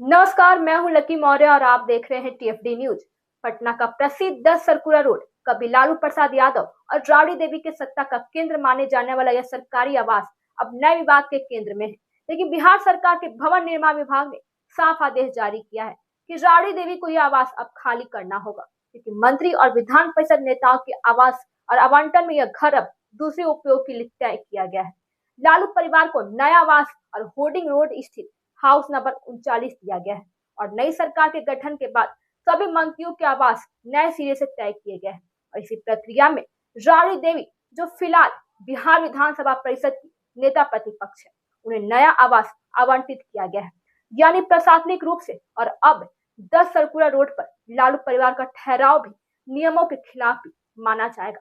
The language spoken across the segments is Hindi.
नमस्कार, मैं हूं लकी मौर्य और आप देख रहे हैं टीएफडी न्यूज। पटना का प्रसिद्ध 10 सर्कुलर रोड कभी लालू प्रसाद यादव और राबड़ी देवी के सत्ता का केंद्र माने जाने वाला यह सरकारी आवास अब नए विवाद के केंद्र में है। लेकिन बिहार सरकार के भवन निर्माण विभाग ने साफ आदेश जारी किया है कि राबड़ी देवी को यह आवास अब खाली करना होगा, क्योंकि मंत्री और विधान परिषद नेताओं के आवास और आवंटन में यह घर अब दूसरे उपयोग के लिए तय किया गया है। लालू परिवार को नया आवास और होर्डिंग रोड स्थित हाउस नंबर 39 दिया गया है और नई सरकार के गठन के बाद सभी मंत्रियों के आवास नए सिरे से तय किए गए हैं। और इसी प्रक्रिया में राबड़ी देवी, जो फिलहाल बिहार विधानसभा परिषद की नेता प्रतिपक्ष है, उन्हें नया आवास आवंटित किया गया है, यानी प्रशासनिक रूप से। और अब 10 सर्कुलर रोड पर लालू परिवार का ठहराव भी नियमों के खिलाफ भी माना जाएगा।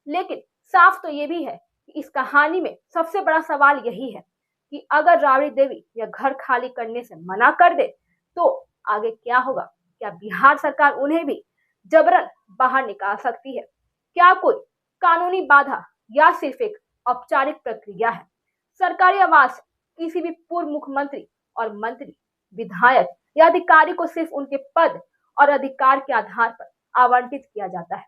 लेकिन साफ तो ये भी है कि इस कहानी में सबसे बड़ा सवाल यही है कि अगर राबड़ी देवी यह घर खाली करने से मना कर दे तो आगे क्या होगा? क्या बिहार सरकार उन्हें भी जबरन बाहर निकाल सकती है? क्या कोई कानूनी बाधा या सिर्फ एक औपचारिक प्रक्रिया है? सरकारी आवास किसी भी पूर्व मुख्यमंत्री और मंत्री, विधायक या अधिकारी को सिर्फ उनके पद और अधिकार के आधार पर आवंटित किया जाता है।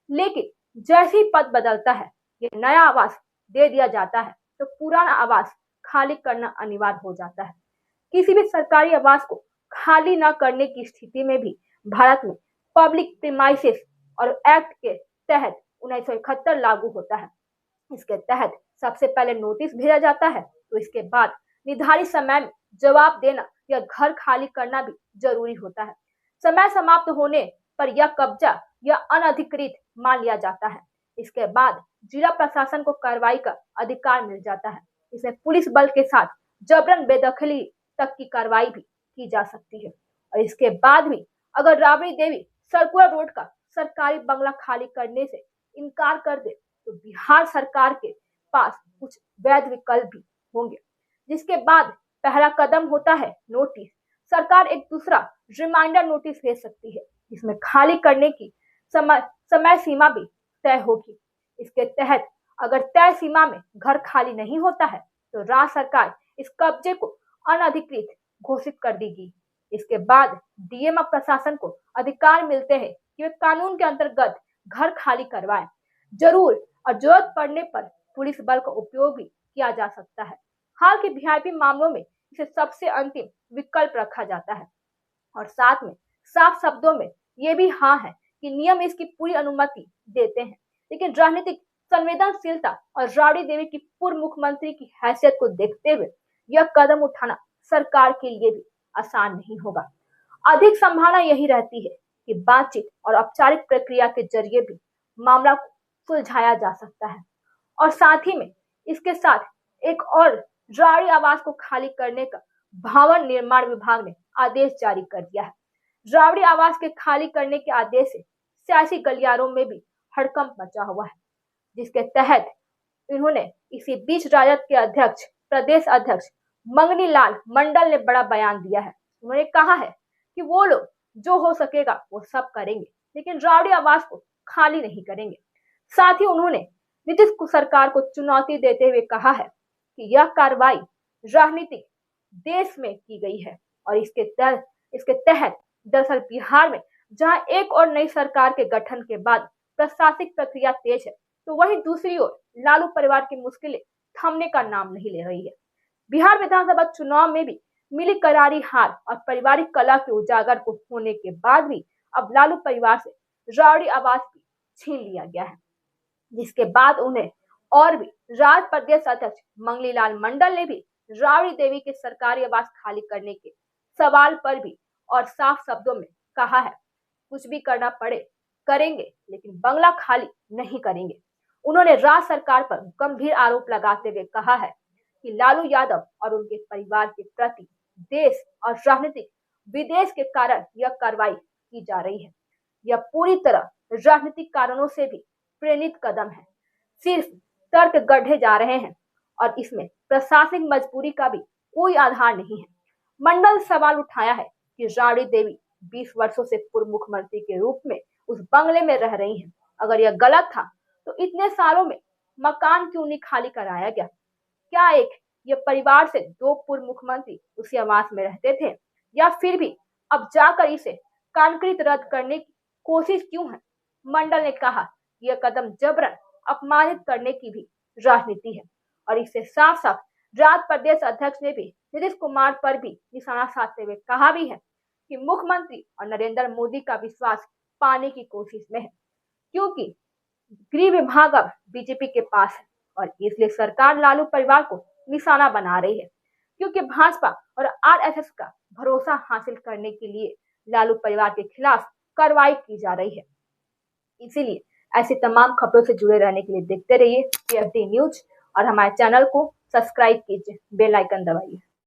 लेकिन जैसे ही पद बदलता है, ये नया आवास दे दिया जाता है, तो पुराना आवास खाली करना अनिवार्य हो जाता है। किसी भी सरकारी आवास को खाली न करने की स्थिति में भी भारत में पब्लिक प्रीमाइसेस और एक्ट के तहत 1971 लागू होता है। इसके तहत सबसे पहले नोटिस भेजा जाता है, तो इसके बाद निर्धारित समय में जवाब देना या घर खाली करना भी जरूरी होता है। समय समाप्त होने पर यह कब्जा या अनधिकृत मान लिया जाता है। इसके बाद जिला प्रशासन को कार्रवाई का अधिकार मिल जाता है। इसमें पुलिस बल के साथ जबरन बेदखली तक की कार्रवाई भी की जा सकती है। और इसके बाद भी अगर राबड़ी देवी सर्कुलर रोड का सरकारी बंगला खाली करने से इनकार कर दे, तो बिहार सरकार के पास कुछ वैध विकल्प भी होंगे। जिसके बाद पहला कदम होता है नोटिस। सरकार एक दूसरा रिमाइंडर नोटिस भेज सकती है, जिसमें खाली करने की समय सीमा भी तय होगी। इसके तहत अगर तय सीमा में घर खाली नहीं होता है, तो राज्य सरकार इस कब्जे को अनधिकृत घोषित कर देगी। इसके बाद डीएम और प्रशासन को अधिकार मिलते हैं कि वे कानून के अंतर्गत घर खाली करवाएं। जरूर और जरूरत पड़ने पर पुलिस बल का उपयोग भी किया जा सकता है। हाल के वीआईपी मामलों में इसे सबसे अंतिम विकल्प रखा जाता है। और साथ में साफ शब्दों में ये भी हाँ है कि नियम इसकी पूरी अनुमति देते हैं। लेकिन राजनीतिक संवेदनशीलता और राबड़ी देवी की पूर्व मुख्यमंत्री की हैसियत को देखते हुए यह कदम उठाना सरकार के लिए भी आसान नहीं होगा। अधिक संभावना यही रहती है कि बातचीत और औपचारिक प्रक्रिया के जरिए भी मामला को सुलझाया जा सकता है। और साथ ही में इसके साथ एक और राबड़ी आवास को खाली करने का भवन निर्माण विभाग ने आदेश जारी कर दिया है। राबड़ी आवास के खाली करने के आदेश से सियासी गलियारों में भी हड़कंप मचा हुआ है, जिसके तहत इन्होंने इसी बीच राजद के अध्यक्ष, प्रदेश अध्यक्ष मंगनी लाल मंडल ने बड़ा बयान दिया है। उन्होंने कहा है कि वो लोग जो हो सकेगा वो सब करेंगे, लेकिन राबड़ी आवास को खाली नहीं करेंगे। साथ ही उन्होंने नीतीश सरकार को चुनौती देते हुए कहा है कि यह कार्रवाई राजनीतिक देश में की गई है और इसके तहत दरअसल बिहार में जहां एक और नई सरकार के गठन के बाद प्रशासनिक प्रक्रिया तेज है, तो वहीं दूसरी ओर लालू परिवार की मुश्किलें थमने का नाम नहीं ले रही है। बिहार विधानसभा चुनाव में भी मिली करारी हार और पारिवारिक कला के उजागर को होने के बाद भी अब लालू परिवार से राबड़ी आवास भी छीन लिया गया है, जिसके बाद उन्हें और भी राज्य प्रदेश अध्यक्ष मंगनी लाल मंडल ने भी राबड़ी देवी के सरकारी आवास खाली करने के सवाल पर भी और साफ शब्दों में कहा है, कुछ भी करना पड़े करेंगे, लेकिन बंगला खाली नहीं करेंगे। उन्होंने राज्य सरकार पर गंभीर आरोप लगाते हुए कहा है कि लालू यादव और उनके परिवार के प्रति देश और राजनीतिक विदेश के कारण यह कार्रवाई की जा रही है। यह पूरी तरह राजनीतिक कारणों से भी प्रेरित कदम है, सिर्फ तर्क गढ़े जा रहे हैं और इसमें प्रशासनिक मजबूरी का भी कोई आधार नहीं है। मंडल सवाल उठाया है कि राबड़ी देवी 20 वर्षों से पूर्व मुख्यमंत्री के रूप में उस बंगले में रह रही हैं। अगर यह गलत था तो इतने सालों में मकान क्यों नहीं खाली कराया गया? क्या एक ये परिवार से 2 पूर्व मुख्यमंत्री उसी आवास में रहते थे या फिर भी अब जाकर इसे कांक्रीट रद्द करने की कोशिश क्यों है? मंडल ने कहा यह कदम जबरन अपमानित करने की भी राजनीति है और इससे साफ साफ राज्य प्रदेश अध्यक्ष ने भी नीतीश कुमार पर भी निशाना साधते हुए कहा भी है कि मुख्यमंत्री और नरेंद्र मोदी का विश्वास पाने की कोशिश में है, क्योंकि गृह विभाग अब बीजेपी के पास है और इसलिए सरकार लालू परिवार को निशाना बना रही है, क्योंकि भाजपा और आरएसएस का भरोसा हासिल करने के लिए लालू परिवार के खिलाफ कार्रवाई की जा रही है। इसीलिए ऐसी तमाम खबरों से जुड़े रहने के लिए देखते रहिए टीएफडी न्यूज और हमारे चैनल को सब्सक्राइब कीजिए, बेल आइकन दबाइए।